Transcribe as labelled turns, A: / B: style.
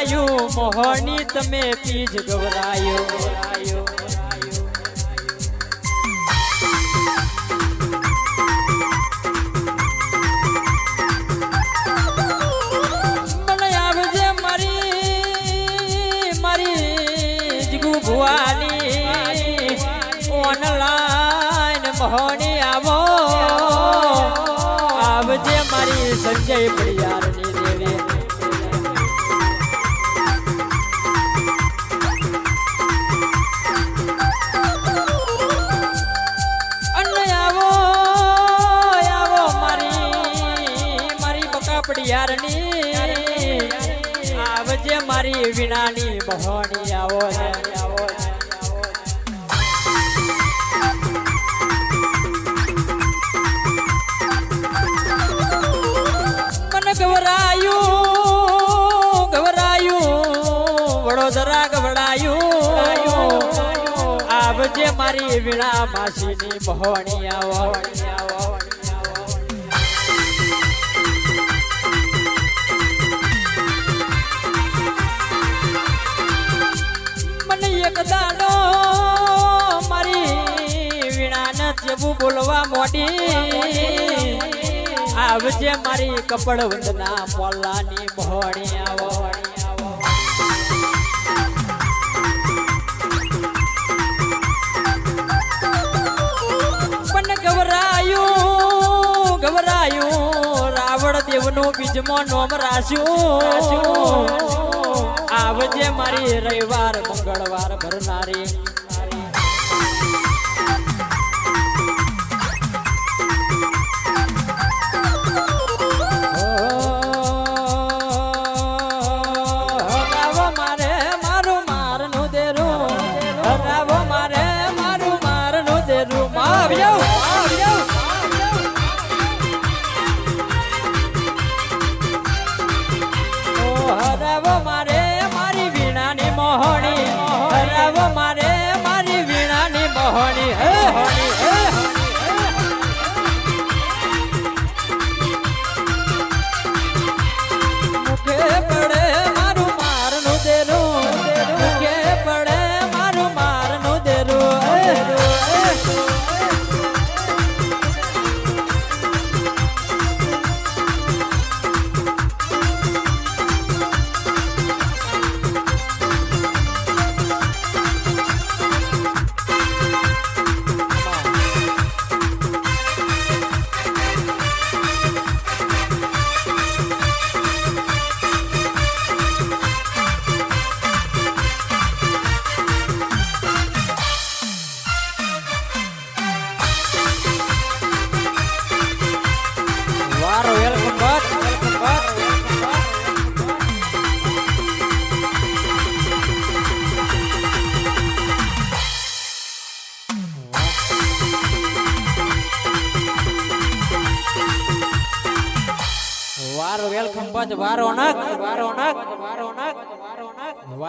A: ગવરાયું મોહની તમે પીજ ગવરાયો મને આવજે મારી જીગુ ભુવાની ઓનલાઈન મોહની આવો આવજે મારી સંજય પડિયારની દેવી આવજે મારી વિનાની બહોણી આવો મને ગવરાયું વડોદરા ગવડાયું આવજે મારી વિના માસીની બહોણી આવો એક દાડો મારી વીણા ન જેવું બોલવા મોડી આવજે મારી કપડ વંદના મોલ્લાની મોહણી આવો પણ ગવરાયું રાવણ દેવનું બીજમાં નોમ રાખ્યું આવજે મારી રવિવાર મંગળવાર ભરનારી મારે મારું મારનું દેરું રાવો મારે મારું મારનું દેરું આવ્યો રાવો મારે મારી વીણાની મોહણી રાવો મારે મારી વીણાની મોહણી હે હોણી હે મુખે પડે મારું મારનું દેરું મુખે પડે મારું મારનું દેરું વારો વેલકમ બજ વારો નક